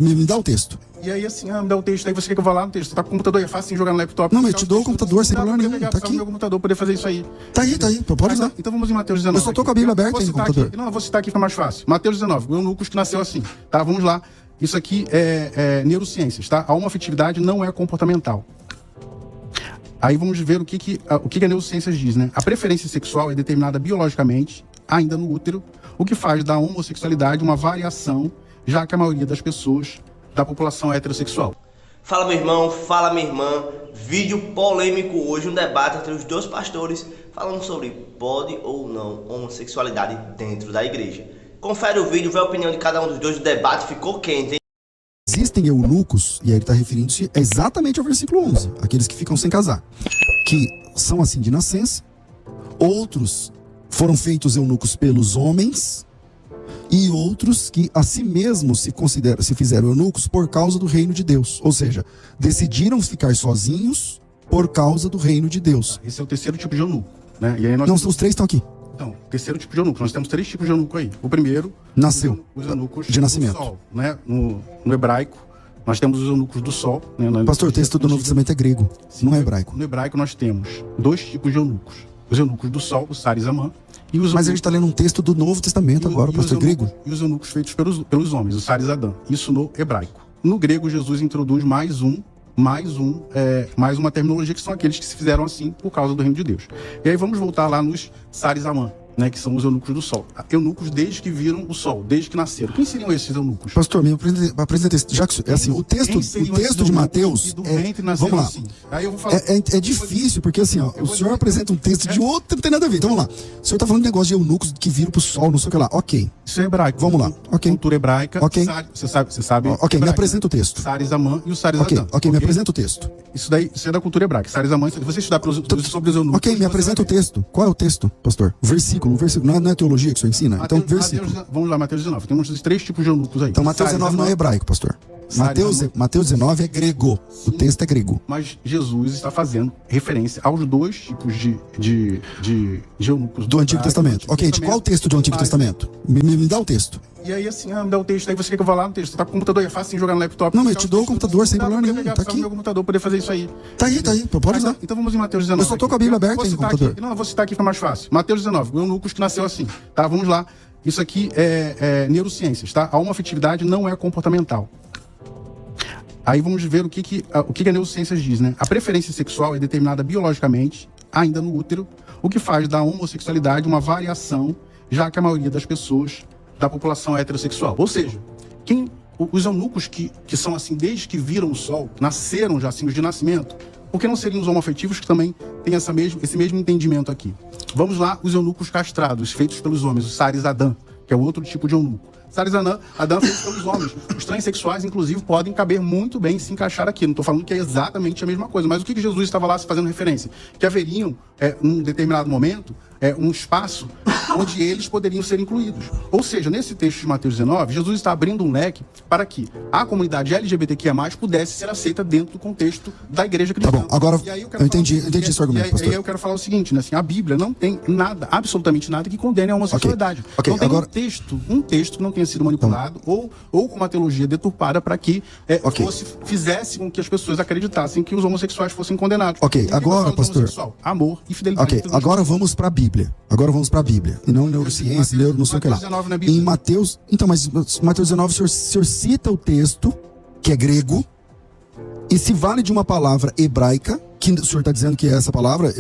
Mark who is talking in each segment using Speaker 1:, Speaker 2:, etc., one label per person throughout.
Speaker 1: Me dá o texto.
Speaker 2: E aí assim, me dá o texto, aí você quer que eu vá lá no texto. Você tá com o computador, é fácil jogar no laptop.
Speaker 1: Não, mas eu te dou o computador sem problema nenhum, tá aqui.
Speaker 2: Meu computador poder fazer isso aí.
Speaker 1: Tá aí, pode usar.
Speaker 2: Então vamos em Mateus 19.
Speaker 1: Eu só tô com a Bíblia aberta aí no computador.
Speaker 2: Aqui, não, eu vou citar aqui, fica mais fácil. Mateus 19, o eunuco que nasceu assim. Tá, vamos lá. Isso aqui é neurociências, tá? A homoafetividade não é comportamental. Aí vamos ver o que a neurociências diz, né? A preferência sexual é determinada biologicamente, ainda no útero, o que faz da homossexualidade uma variação, já que a maioria das pessoas da população é heterossexual.
Speaker 3: Fala meu irmão, fala minha irmã. Vídeo polêmico hoje, um debate entre os dois pastores falando sobre pode ou não homossexualidade dentro da igreja. Confere o vídeo, vê a opinião de cada um dos dois, o debate ficou quente, hein?
Speaker 1: Existem eunucos, e aí ele está referindo-se exatamente ao versículo 11, aqueles que ficam sem casar, que são assim de nascença, outros foram feitos eunucos pelos homens, e outros que a si mesmos se fizeram eunucos por causa do reino de Deus. Ou seja, decidiram ficar sozinhos por causa do reino de Deus.
Speaker 2: Esse é o terceiro tipo de eunuco, né? E aí
Speaker 1: não, os três estão aqui.
Speaker 2: Então, terceiro tipo de eunuco. Nós temos três tipos de eunuco aí. O primeiro,
Speaker 1: nasceu
Speaker 2: os eunucos
Speaker 1: de nascimento.
Speaker 2: Do sol, né? No hebraico, nós temos os eunucos do sol. Né?
Speaker 1: Pastor, o texto do Novo Testamento é grego,
Speaker 2: sim,
Speaker 1: não é hebraico.
Speaker 2: No hebraico nós temos dois tipos de eunucos. Os eunucos do sol, o Sarizamã.
Speaker 1: Mas a gente está lendo um texto do Novo Testamento agora, pastor grego.
Speaker 2: E os eunucos feitos pelos homens, o Sarizadã. Isso no hebraico. No grego, Jesus introduz mais uma terminologia, que são aqueles que se fizeram assim por causa do reino de Deus. E aí vamos voltar lá nos Sarizamã, né, que são os eunucos do sol. Eunucos desde que viram o sol, desde que nasceram. Quem seriam esses eunucos?
Speaker 1: Pastor, me apresenta esse. Já que é assim, o texto de Mateus. Vamos lá.
Speaker 2: Assim. Aí eu vou falar,
Speaker 1: é difícil, porque assim, ó, o senhor apresenta um texto de outro, não tem nada a ver. Então vamos lá. O senhor está falando de negócio de eunucos que viram pro sol, não sei o que lá. Ok.
Speaker 2: Isso é hebraico.
Speaker 1: Vamos lá. Ok.
Speaker 2: Cultura hebraica.
Speaker 1: Ok.
Speaker 2: Você sabe.
Speaker 1: Ok,
Speaker 2: hebraico.
Speaker 1: me apresenta o texto.
Speaker 2: Sarizamã e o Sarizadã.
Speaker 1: Ok, me apresenta o texto.
Speaker 2: Isso é da cultura hebraica. Sarizamã, se você estudar sobre os eunucos.
Speaker 1: Ok, me apresenta o texto. Qual é o texto, pastor? Versículo. Não é teologia que o senhor ensina? Então, versículo.
Speaker 2: Vamos lá, Mateus 19. Temos os três tipos de eunucos aí.
Speaker 1: Então, Mateus 19 não é hebraico, pastor. Mateus 19 é grego. O texto é grego.
Speaker 2: Mas Jesus está fazendo referência aos dois tipos de eunucos
Speaker 1: do Antigo Testamento. Ok, de qual texto do Antigo Testamento? Me dá o texto.
Speaker 2: E aí assim, me dá o texto, aí você quer que eu vá lá no texto. Você tá com o computador, é fácil jogar no laptop.
Speaker 1: Não, mas eu te dou o computador sem problema nenhum, tá aqui.
Speaker 2: Meu computador poder fazer isso aí.
Speaker 1: Tá aí, pode usar.
Speaker 2: Então vamos em Mateus 19.
Speaker 1: Eu só tô com a Bíblia aberta aí no computador.
Speaker 2: Não, eu vou citar aqui, fica mais fácil. Mateus 19, o eunuco que nasceu assim. Tá, vamos lá. Isso aqui é neurociências, tá? A homoafetividade não é comportamental. Aí vamos ver o que a neurociências diz, né? A preferência sexual é determinada biologicamente, ainda no útero, o que faz da homossexualidade uma variação, já que a maioria das pessoas da população é heterossexual. Ou seja, os eunucos que são assim desde que viram o sol, nasceram já assim, os de nascimento, por que não seriam os homoafetivos que também têm esse mesmo entendimento aqui? Vamos lá, os eunucos castrados, feitos pelos homens, o Sarizadã, que é outro tipo de eunuco. Sarizadã feito pelos homens. Os transexuais, inclusive, podem caber muito bem, se encaixar aqui. Não estou falando que é exatamente a mesma coisa, mas o que Jesus estava lá fazendo referência? Que haveriam, num determinado momento, um espaço onde eles poderiam ser incluídos. Ou seja, nesse texto de Mateus 19, Jesus está abrindo um leque para que a comunidade LGBTQIA+, pudesse ser aceita dentro do contexto da igreja cristã.
Speaker 1: Tá bom, agora eu entendi esse argumento, pastor.
Speaker 2: E aí eu quero falar o seguinte, né, assim, a Bíblia não tem nada, absolutamente nada, que condene a homossexualidade.
Speaker 1: Okay.
Speaker 2: Não tem
Speaker 1: agora...
Speaker 2: um texto que não tenha sido manipulado ou com uma teologia deturpada para que fizesse com que as pessoas acreditassem que os homossexuais fossem condenados.
Speaker 1: Ok, agora, pastor...
Speaker 2: Amor e fidelidade.
Speaker 1: Ok, agora vamos para a Bíblia. E não neurociência, não sei o que lá. Em Mateus... Então, mas Mateus 19, o senhor cita o texto, que é grego, e se vale de uma palavra hebraica, que o senhor está dizendo que é essa palavra,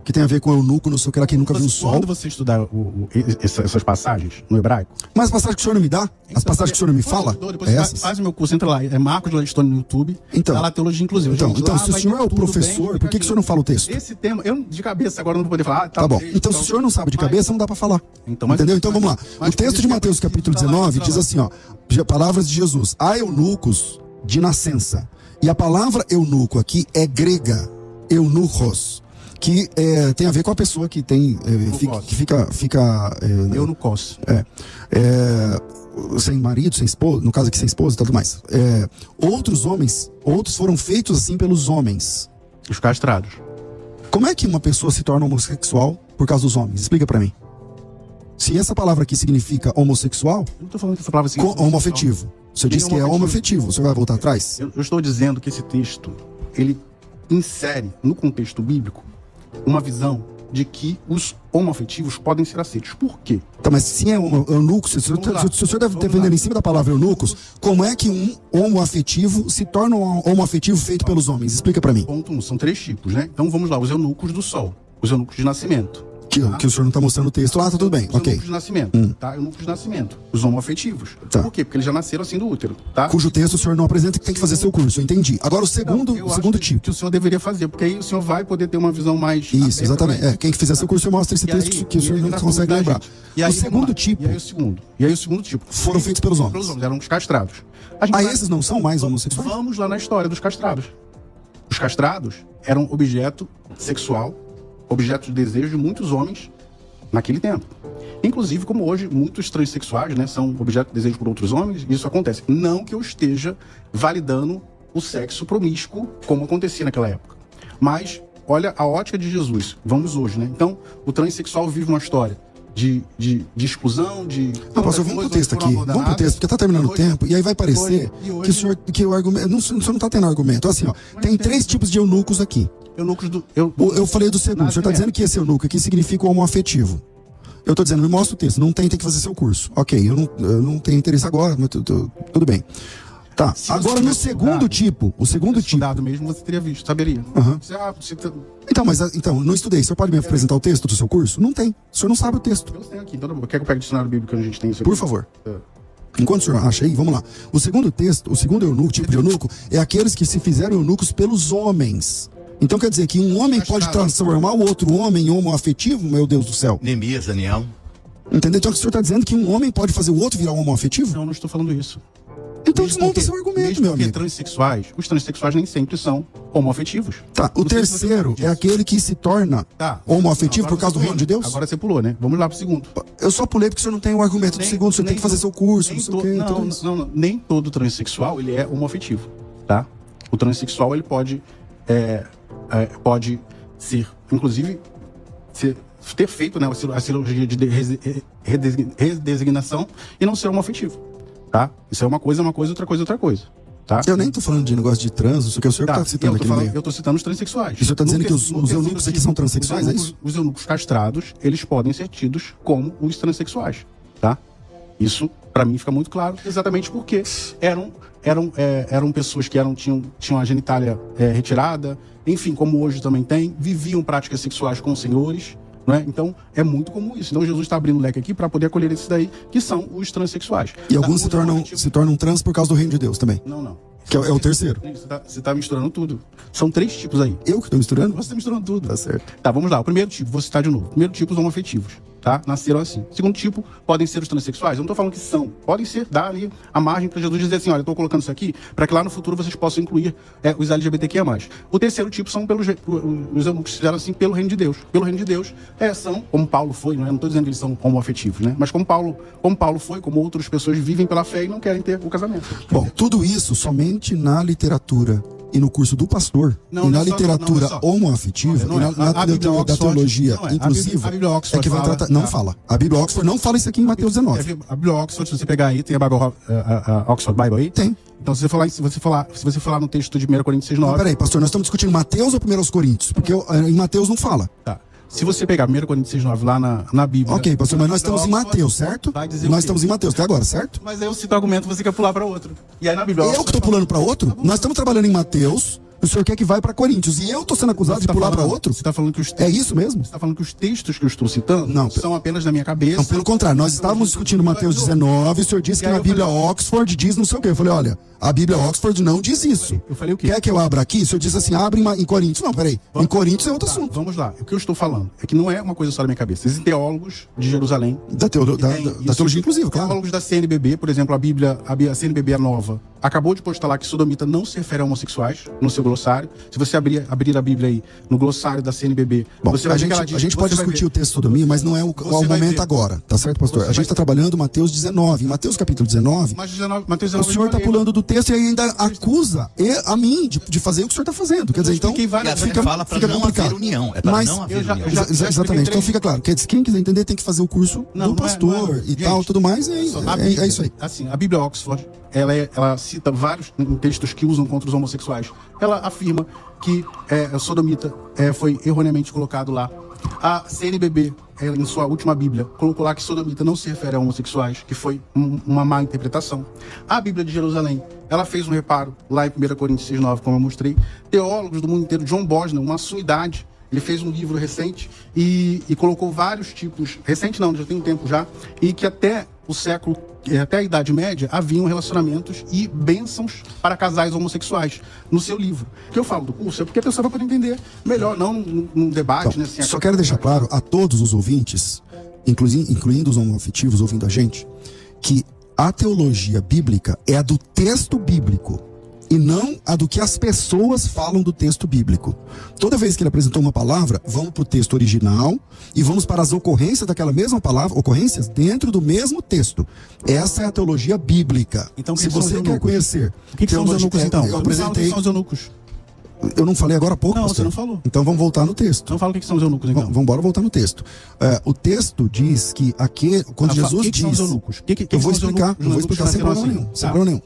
Speaker 1: que tem a ver com eunuco, não sei o que lá, que nunca viu o sol.
Speaker 2: Quando você estudar essas passagens no hebraico...
Speaker 1: Mas as passagens que o senhor não me dá? As passagens que o senhor não me fala?
Speaker 2: Depois faz o meu curso, entra lá, é Marcos Ladistone no YouTube, tá lá teologia inclusiva.
Speaker 1: Então se o senhor é o professor, por que o senhor não fala o texto?
Speaker 2: Esse tema, eu de cabeça agora não vou poder falar.
Speaker 1: Tá bom, então se o senhor não sabe de cabeça, não dá para falar. Entendeu? Então vamos lá. O texto de Mateus capítulo 19 diz assim, ó, palavras de Jesus: há eunucos de nascença. E a palavra eunuco aqui é grega, eunuchos, que tem a ver com a pessoa que tem fica
Speaker 2: eunucos.
Speaker 1: Sem marido, sem esposa, no caso aqui sem esposa e tudo mais. Outros foram feitos assim pelos homens.
Speaker 2: Os castrados.
Speaker 1: Como é que uma pessoa se torna homossexual por causa dos homens? Explica pra mim. Se essa palavra aqui significa homossexual,
Speaker 2: eu não tô falando que essa palavra significa
Speaker 1: homoafetivo. O senhor disse que é homoafetivo. O senhor vai voltar atrás?
Speaker 2: Eu estou dizendo que esse texto, ele insere no contexto bíblico uma visão de que os homoafetivos podem ser aceitos. Por quê?
Speaker 1: Tá, mas se é eunucos, se o senhor deve defender em cima da palavra eunucos, como é que um homoafetivo se torna um homoafetivo feito pelos homens? Explica pra mim.
Speaker 2: Ponto 1, são 3 tipos, né? Então vamos lá, os eunucos do sol, os eunucos de nascimento.
Speaker 1: Que o senhor não tá mostrando o texto lá, tá tudo bem,
Speaker 2: Os
Speaker 1: ok.
Speaker 2: eunucos de nascimento, tá? Eunucos de nascimento, os homoafetivos.
Speaker 1: Tá.
Speaker 2: Por quê? Porque eles já nasceram assim do útero, tá?
Speaker 1: Cujo texto o senhor não apresenta e tem que fazer seu curso, eu entendi. Agora o segundo
Speaker 2: Eu acho
Speaker 1: tipo.
Speaker 2: que o senhor deveria fazer, porque aí o senhor vai poder ter uma visão mais...
Speaker 1: Isso,
Speaker 2: aberta
Speaker 1: exatamente.
Speaker 2: pra isso.
Speaker 1: Quem que fizer seu curso, mostra esse
Speaker 2: E aí,
Speaker 1: texto que o senhor
Speaker 2: e aí
Speaker 1: não
Speaker 2: na
Speaker 1: consegue
Speaker 2: dúvida,
Speaker 1: lembrar.
Speaker 2: gente. E aí,
Speaker 1: O segundo tipo
Speaker 2: E aí o segundo tipo.
Speaker 1: foram feitos pelos homens.
Speaker 2: Eram os castrados. A gente vai-
Speaker 1: Esses não são mais homossexuais?
Speaker 2: Vamos lá na história dos castrados. Os castrados eram objeto sexual, objeto de desejo de muitos homens naquele tempo. Inclusive, como hoje, muitos transexuais, né, são objeto de desejo por outros homens, isso acontece. Não que eu esteja validando o sexo promíscuo, como acontecia naquela época. Mas, olha a ótica de Jesus. Vamos hoje, né? Então, o transexual vive uma história de exclusão, de...
Speaker 1: Não, pastor, vamos pro texto aqui. Vamos pro texto, porque tá terminando o tempo, e aí vai parecer que o argumento. Não, o senhor não tá tendo argumento. Assim, ó, tem 3 tipos de eunucos aqui.
Speaker 2: Eunucos do...
Speaker 1: Eu falei do segundo. O senhor tá dizendo que esse eunuco aqui significa o homoafetivo. Eu tô dizendo, me mostra o texto. Não tem que fazer seu curso. Ok, eu não tenho interesse agora, mas tudo bem. Tá, agora no segundo tipo, o segundo tipo.
Speaker 2: Estudado mesmo, você teria visto, saberia.
Speaker 1: Aham.
Speaker 2: Você tá-
Speaker 1: Então, não estudei. O senhor pode me apresentar o texto do seu curso? Não tem. O senhor não sabe o texto.
Speaker 2: Eu tenho aqui, então, quer que eu pegue o dicionário bíblico que a gente tem isso aqui?
Speaker 1: Por favor. Enquanto o senhor acha aí, vamos lá. O segundo texto, o segundo eunuco, tipo de eunuco, é aqueles que se fizeram eunucos pelos homens. Então quer dizer que um homem pode transformar o outro homem em homoafetivo? Meu Deus do céu.
Speaker 4: Neemias, Daniel.
Speaker 1: Entendeu? Então o senhor está dizendo que um homem pode fazer o outro virar homoafetivo?
Speaker 2: Não estou falando isso.
Speaker 1: Então
Speaker 2: Mesmo
Speaker 1: desmonta
Speaker 2: porque-
Speaker 1: seu argumento,
Speaker 2: mesmo
Speaker 1: meu
Speaker 2: porque
Speaker 1: amigo.
Speaker 2: os transexuais nem sempre são homoafetivos.
Speaker 1: Tá, o
Speaker 2: Não sei se você
Speaker 1: terceiro
Speaker 2: sabe
Speaker 1: é
Speaker 2: disso.
Speaker 1: aquele que se torna
Speaker 2: Tá.
Speaker 1: homoafetivo
Speaker 2: Agora
Speaker 1: por causa
Speaker 2: você
Speaker 1: do reino de
Speaker 2: pulou,
Speaker 1: Deus?
Speaker 2: Agora você pulou, né? Vamos lá pro segundo.
Speaker 1: Eu só pulei porque o senhor não tem o argumento do segundo, o senhor tem que fazer seu curso, não sei o quê. tudo isso.
Speaker 2: Não, nem todo transexual ele é homoafetivo, tá? O transexual ele pode ser, inclusive, ter feito, né, a cirurgia de redesignação e não ser homoafetivo, tá? Isso é uma coisa, outra coisa, outra coisa, tá?
Speaker 1: Eu nem tô falando de negócio de trans, isso que o senhor
Speaker 2: Tá,
Speaker 1: tá citando aqui no meio.
Speaker 2: eu tô citando os transexuais.
Speaker 1: E o senhor tá dizendo que os
Speaker 2: terceiro
Speaker 1: eunucos aqui são transexuais, é isso?
Speaker 2: Os eunucos castrados, eles podem ser tidos como os transexuais, tá? Isso, pra mim, fica muito claro, exatamente porque eram pessoas que tinham a genitália retirada, enfim, como hoje também tem, viviam práticas sexuais com senhores, não é? Então, é muito comum isso. Então, Jesus está abrindo o leque aqui para poder acolher esses daí, que são os transexuais.
Speaker 1: E alguns
Speaker 2: Tá,
Speaker 1: se tornam trans por causa do reino de Deus também.
Speaker 2: Não.
Speaker 1: Que é o terceiro.
Speaker 2: Você tá misturando tudo. São 3 tipos aí.
Speaker 1: Eu que tô misturando?
Speaker 2: Você tá misturando tudo.
Speaker 1: Tá certo.
Speaker 2: Tá, vamos lá. O primeiro tipo, vou citar de novo. O primeiro tipo, os homoafetivos, tá? Nasceram assim. O segundo tipo, podem ser os transexuais. Eu não tô falando que são. Podem ser, dá ali a margem para Jesus dizer assim, olha, eu tô colocando isso aqui para que lá no futuro vocês possam incluir os LGBTQIA+. O terceiro tipo são os eunucos que fizeram assim pelo reino de Deus. Pelo reino de Deus, são, como Paulo foi, não é? Não tô dizendo que eles são homoafetivos, né? Mas como Paulo foi, como outras pessoas vivem pela fé e não querem ter o casamento.
Speaker 1: Bom, tudo isso somente na literatura e no curso do pastor,
Speaker 2: Não,
Speaker 1: e
Speaker 2: não
Speaker 1: na
Speaker 2: é só-
Speaker 1: literatura
Speaker 2: não é só.
Speaker 1: homoafetiva,
Speaker 2: Não é.
Speaker 1: e na
Speaker 2: A Bíblia
Speaker 1: da
Speaker 2: Oxford,
Speaker 1: teologia
Speaker 2: não é.
Speaker 1: inclusiva,
Speaker 2: A Bíblia Oxford
Speaker 1: é que vai
Speaker 2: fala-
Speaker 1: tratar... Não
Speaker 2: tá.
Speaker 1: fala. A Bíblia Oxford não fala isso aqui em Mateus 19.
Speaker 2: A Bíblia Oxford, se você pegar aí, tem a Bible, a Oxford Bible aí?
Speaker 1: Tem.
Speaker 2: Então, se você falar no texto de 1 Coríntios 6:9...
Speaker 1: Não, peraí, pastor, nós estamos discutindo Mateus ou 1 Coríntios? Porque em Mateus não fala.
Speaker 2: Tá. Se você pegar 1 Coríntios 6:9 lá na Bíblia...
Speaker 1: Ok, pastor, mas nós estamos em Mateus, certo?
Speaker 2: Vai dizer o
Speaker 1: Nós
Speaker 2: quê?
Speaker 1: estamos em Mateus até agora, certo?
Speaker 2: Mas aí eu cito o argumento, você quer pular para outro. E aí na Bíblia...
Speaker 1: Eu que tô pulando para outro? Nós estamos trabalhando em Mateus, o senhor quer que vai para Coríntios, e eu tô sendo acusado de pular para outro?
Speaker 2: Você tá falando que os
Speaker 1: É isso mesmo?
Speaker 2: Você tá falando que os textos que eu estou citando
Speaker 1: Não,
Speaker 2: são apenas da minha cabeça.
Speaker 1: Não, pelo contrário, nós estávamos discutindo Mateus 19, o senhor disse
Speaker 2: E
Speaker 1: que
Speaker 2: aí
Speaker 1: na
Speaker 2: eu
Speaker 1: Bíblia
Speaker 2: falei-
Speaker 1: Oxford diz não sei o quê. Eu falei, olha, a Bíblia Oxford não diz isso.
Speaker 2: Eu falei o quê?
Speaker 1: Quer que eu abra aqui? O senhor disse assim, abre em Coríntios. Não, peraí, em Coríntios é outro
Speaker 2: Tá,
Speaker 1: assunto.
Speaker 2: vamos lá. O que eu estou falando é que não é uma coisa só da minha cabeça. Existem teólogos de Jerusalém.
Speaker 1: Da teologia inclusiva, claro.
Speaker 2: Teólogos da CNBB, por exemplo, a CNBB é nova, acabou de postar lá que sodomita não se refere a homossexuais no seu glossário. Se você abrir a Bíblia aí no glossário da CNBB,
Speaker 1: Bom,
Speaker 2: você vai
Speaker 1: a
Speaker 2: ver que ela
Speaker 1: gente,
Speaker 2: diz-
Speaker 1: a gente pode
Speaker 2: você vai
Speaker 1: discutir
Speaker 2: ver-
Speaker 1: o texto sodomia, mas não é o
Speaker 2: Você vai
Speaker 1: momento
Speaker 2: ver.
Speaker 1: agora, tá certo, pastor?
Speaker 2: Você
Speaker 1: A gente
Speaker 2: vai-
Speaker 1: está trabalhando Mateus 19. Em Mateus capítulo 19,
Speaker 2: Mas Mateus
Speaker 1: o
Speaker 2: 19
Speaker 1: senhor está
Speaker 2: eu falei,
Speaker 1: pulando do texto e ainda acusa a mim de fazer o que o senhor está fazendo. Quer dizer, então,
Speaker 2: expliquei várias
Speaker 4: E a Bíblia
Speaker 2: fica-
Speaker 4: fala para
Speaker 1: fica
Speaker 4: não
Speaker 1: complicado.
Speaker 4: haver união. É para
Speaker 1: Mas
Speaker 4: não haver
Speaker 2: eu já-
Speaker 4: união.
Speaker 2: eu já-
Speaker 1: exatamente,
Speaker 2: expliquei
Speaker 1: então fica claro. Quem quiser entender tem que fazer o curso
Speaker 2: Não,
Speaker 1: do
Speaker 2: não é-
Speaker 1: pastor
Speaker 2: não é.
Speaker 1: e
Speaker 2: Gente,
Speaker 1: tal, tudo mais,
Speaker 2: a
Speaker 1: é
Speaker 2: Bíblia,
Speaker 1: isso aí.
Speaker 2: Assim, a Bíblia Oxford, ela cita vários textos que usam contra os homossexuais. Ela afirma que a sodomita foi erroneamente colocado lá. A CNBB, em sua última Bíblia, colocou lá que sodomita não se refere a homossexuais, que foi uma má interpretação. A Bíblia de Jerusalém, ela fez um reparo lá em 1 Coríntios 6,9, como eu mostrei. Teólogos do mundo inteiro, John Bosner, uma sumidade, ele fez um livro recente e colocou vários tipos, recente não, já tem um tempo já, e que até a Idade Média, haviam relacionamentos e bênçãos para casais homossexuais no seu livro. O que eu falo do curso é porque a pessoa vai poder entender melhor, não num debate.
Speaker 1: Então,
Speaker 2: né, assim,
Speaker 1: só quero deixar claro a todos os ouvintes, incluindo os homoafetivos ouvindo a gente, que a teologia bíblica é a do texto bíblico e não a do que as pessoas falam do texto bíblico. Toda vez que ele apresentou uma palavra, vamos para o texto original e vamos para as ocorrências daquela mesma palavra, ocorrências dentro do mesmo texto. Essa é a teologia bíblica.
Speaker 2: Então,
Speaker 1: se você quer conhecer...
Speaker 2: O que são os eunucos, então?
Speaker 1: Eu apresentei...
Speaker 2: O que são os eunucos?
Speaker 1: Eu não falei agora há pouco,
Speaker 2: Não,
Speaker 1: pastor?
Speaker 2: você não falou.
Speaker 1: Então vamos voltar no texto.
Speaker 2: Então fala o que são os eunucos, então.
Speaker 1: Vamos embora voltar no texto. O texto diz que quando Jesus
Speaker 2: que
Speaker 1: diz...
Speaker 2: são os eunucos?
Speaker 1: Eu vou explicar, sem problema nenhum. Sem problema nenhum.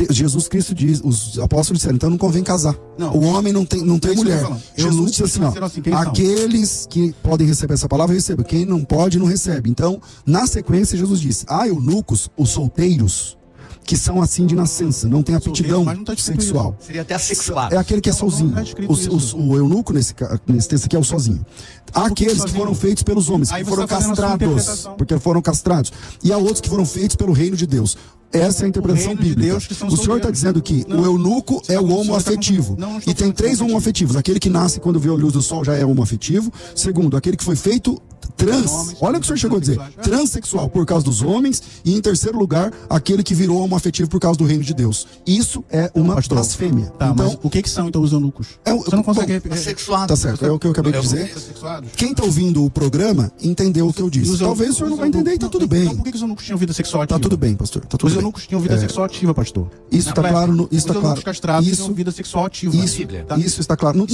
Speaker 1: Jesus Cristo diz, os apóstolos disseram, então não convém casar.
Speaker 2: Não.
Speaker 1: O homem não tem mulher. Jesus disse assim, ó, aqueles que podem receber essa palavra, recebem. Quem não pode, não recebe. Então, na sequência, Jesus disse, eunucos, os solteiros, que são assim de nascença, não tem aptidão sexual.
Speaker 4: Seria até assexuado.
Speaker 1: É aquele que é sozinho. O eunuco nesse texto aqui é o sozinho. Há aqueles que foram feitos pelos homens, que foram castrados, porque foram castrados. E há outros que foram feitos pelo reino de Deus. Essa é a interpretação bíblica. O senhor está dizendo que o eunuco é o homoafetivo. E tem 3 homoafetivos. Aquele que nasce quando vê a luz do sol já é homoafetivo. Segundo, aquele que foi feito trans. Olha o que o senhor chegou a dizer. Transexual por causa dos homens. E em terceiro lugar, aquele que virou homoafetivo por causa do reino de Deus. Isso é uma blasfêmia.
Speaker 2: Tá,
Speaker 1: então,
Speaker 2: mas o que são então os eunucos? Você não consegue...
Speaker 4: Assexuado.
Speaker 1: Tá certo, é o que eu acabei de dizer. Quem está ouvindo o programa entendeu o que eu disse. Talvez o senhor não vai entender e tá tudo bem.
Speaker 2: Então por que os eunucos tinham vida sexual ativa?
Speaker 1: Tá tudo bem, pastor. Tá tudo
Speaker 2: Os
Speaker 1: bem.
Speaker 2: eunucos tinham vida sexual ativa, pastor.
Speaker 1: Isso está claro. Isso está claro.
Speaker 2: Os castrados tinham vida sexual ativa.
Speaker 1: Isso está claro. Ele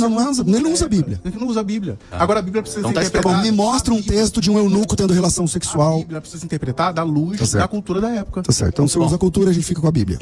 Speaker 1: não usa a Bíblia.
Speaker 2: Ele não usa a Bíblia. Agora a Bíblia precisa ser
Speaker 1: Tá
Speaker 2: interpretada.
Speaker 1: bom, me mostra um texto de um eunuco tendo relação
Speaker 2: A
Speaker 1: sexual.
Speaker 2: Bíblia precisa ser interpretada à luz da cultura da época.
Speaker 1: Tá certo. Então, se eu usa a cultura, a gente fica com a Bíblia.